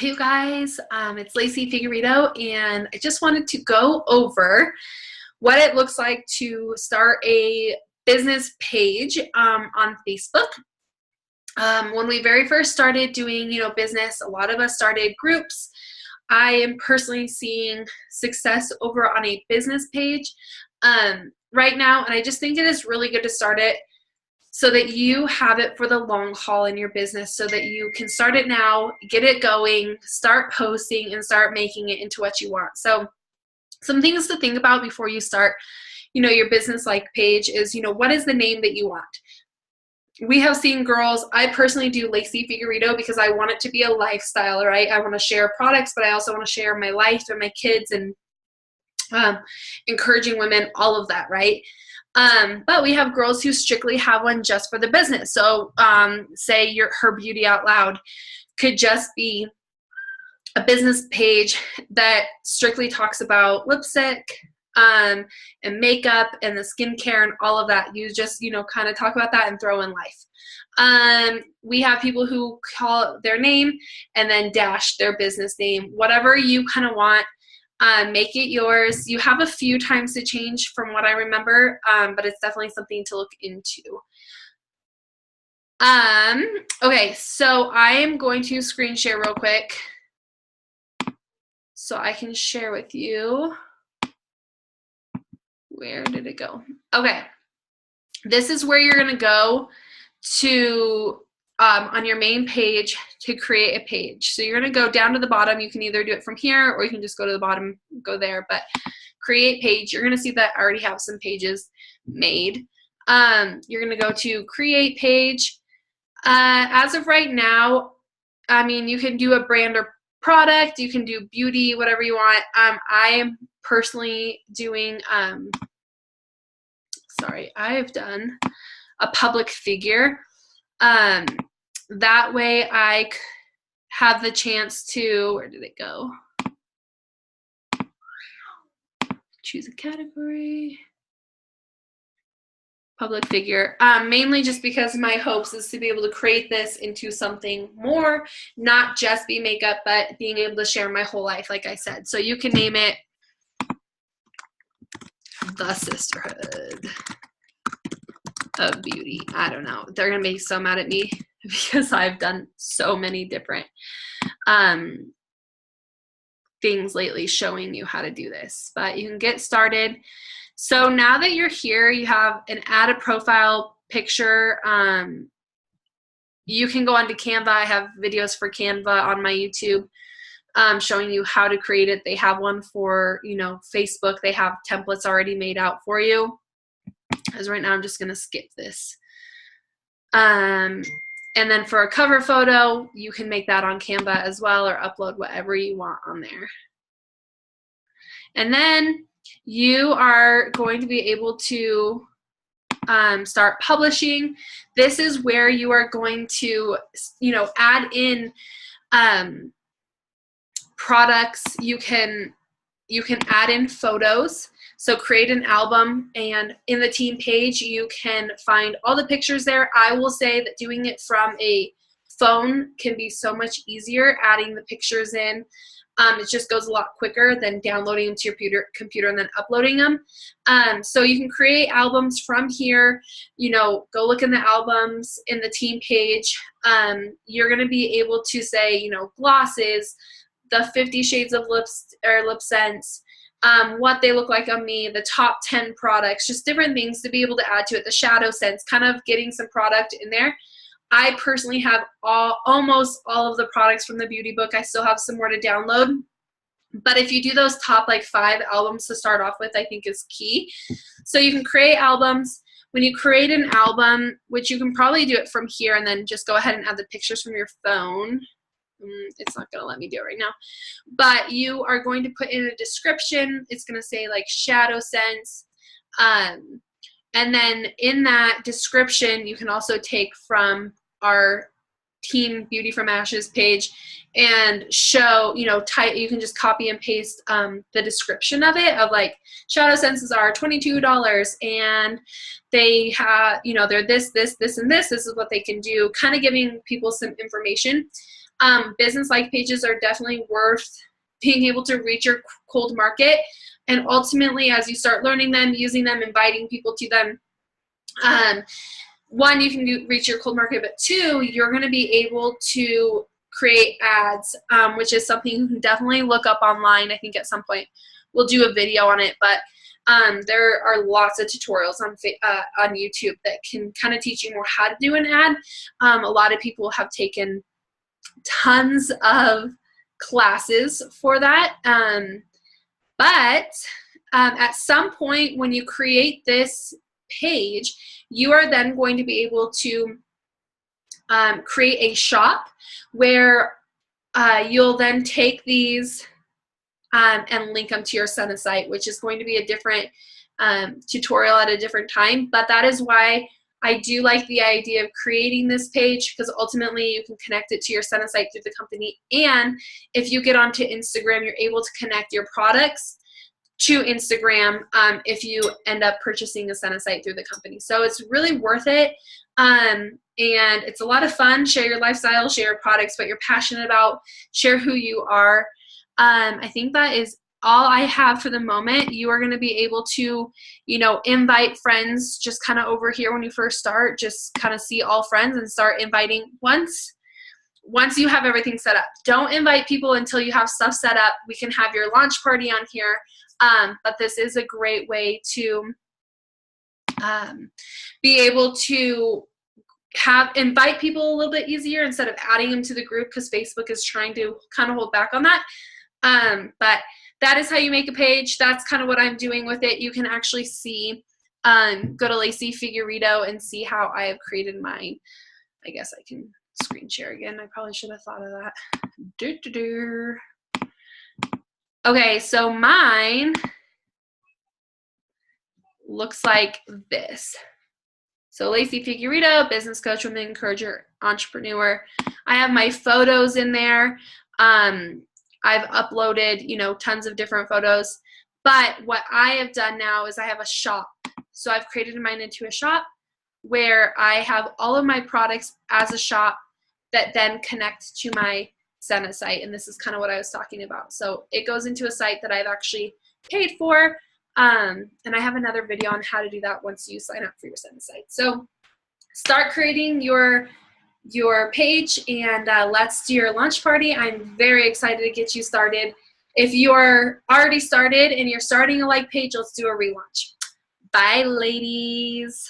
Hey you guys, it's Lacie Figueiredo, and I just wanted to go over what it looks like to start a business page on Facebook. When we very first started doing, business, a lot of us started groups. I am personally seeing success over on a business page right now, and I just think it is really good to start it so that you have it for the long haul in your business, so that you can start it now, get it going, start posting, and start making it into what you want. So some things to think about before you start, your business like page is, what is the name that you want? We have seen girls, I personally do Lacie Figueiredo because I want it to be a lifestyle, right? I want to share products, but I also want to share my life and my kids and encouraging women, all of that, right? But we have girls who strictly have one just for the business. So say Her Beauty Out Loud could just be a business page that strictly talks about lipstick and makeup and the skincare and all of that. You just, kind of talk about that and throw in life. We have people who call their name and then dash their business name. Whatever you kind of want. Make it yours. You have a few times to change from what I remember, but it's definitely something to look into. Okay, so I am going to screen share real quick so I can share with you. Where did it go? Okay, this is where you're going to go to on your main page to create a page. So you're going to go down to the bottom. You can either do it from here or you can just go to the bottom, go there, but create page. You're going to see that I already have some pages made. You're going to go to create page. As of right now, you can do a brand or product. You can do beauty, whatever you want. I am personally doing, I've done a public figure. That way I have the chance to, where did it go? Choose a category. Public figure. Mainly just because my hopes is to be able to create this into something more, not just be makeup, but being able to share my whole life, like I said. So you can name it The Sisterhood of Beauty. I don't know. They're going to be so mad at me because I've done so many different things lately showing you how to do this. But you can get started. So now that you're here, you have an add a profile picture. You can go onto Canva. I have videos for Canva on my YouTube showing you how to create it. They have one for, Facebook. They have templates already made out for you. As right now, I'm just going to skip this. And then for a cover photo, you can make that on Canva as well or upload whatever you want on there. And then you are going to be able to start publishing. This is where you are going to, add in products. You can add in photos. So create an album, and in the team page, you can find all the pictures there. I will say that doing it from a phone can be so much easier, adding the pictures in. It just goes a lot quicker than downloading them to your computer and then uploading them. So you can create albums from here. Go look in the albums in the team page. You're going to be able to say, glosses, the 50 shades of lip scents, what they look like on me, the top 10 products, just different things to be able to add to it, the shadow scents, kind of getting some product in there. I personally have almost all of the products from the beauty book. I still have some more to download. But if you do those top 5 albums to start off with, I think is key. So you can create albums. When you create an album, which you can probably do it from here and then just go ahead and add the pictures from your phone. It's not going to let me do it right now. But you are going to put in a description. It's going to say shadow scents. And then in that description, you can also take from our Team Beauty from Ashes page and show, you can just copy and paste the description of it, of shadow scents are $22 and they have, they're this, and this is what they can do, kind of giving people some information. Business like pages are definitely worth being able to reach your cold market. And ultimately, as you start learning them, using them, inviting people to them, one, you can reach your cold market, but two, you're going to be able to create ads, which is something you can definitely look up online. I think at some point we'll do a video on it, but there are lots of tutorials on YouTube that can kind of teach you more how to do an ad. A lot of people have taken tons of classes for that, but at some point when you create this page, you are then going to be able to create a shop where you'll then take these and link them to your Senna site, which is going to be a different tutorial at a different time. But that is why I do like the idea of creating this page, because ultimately you can connect it to your Senna site through the company. And if you get onto Instagram, you're able to connect your products to Instagram if you end up purchasing a Senna site through the company. So it's really worth it. And it's a lot of fun. Share your lifestyle, share your products, what you're passionate about, share who you are. I think that is all I have for the moment. You are going to be able to, you know, invite friends just kind of over here when you first start, just kind of see all friends and start inviting once you have everything set up. Don't invite people until you have stuff set up. We can have your launch party on here. But this is a great way to be able to invite people a little bit easier instead of adding them to the group, because Facebook is trying to kind of hold back on that. But that is how you make a page. That's kind of what I'm doing with it. You can actually see, go to Lacie Figueiredo and see how I have created mine. I guess I can screen share again. I probably should have thought of that. Okay, so mine looks like this. So Lacie Figueiredo, business coach, women encourager, entrepreneur. I have my photos in there. I've uploaded, you know, tons of different photos. But what I have done now is I have a shop. So I've created mine into a shop where I have all of my products as a shop that then connect to my Senna site. And this is kind of what I was talking about. So it goes into a site that I've actually paid for. And I have another video on how to do that once you sign up for your Senna site. So start creating your page, and let's do your launch party. I'm very excited to get you started. If you're already started and you're starting a like page, let's do a relaunch. Bye, ladies.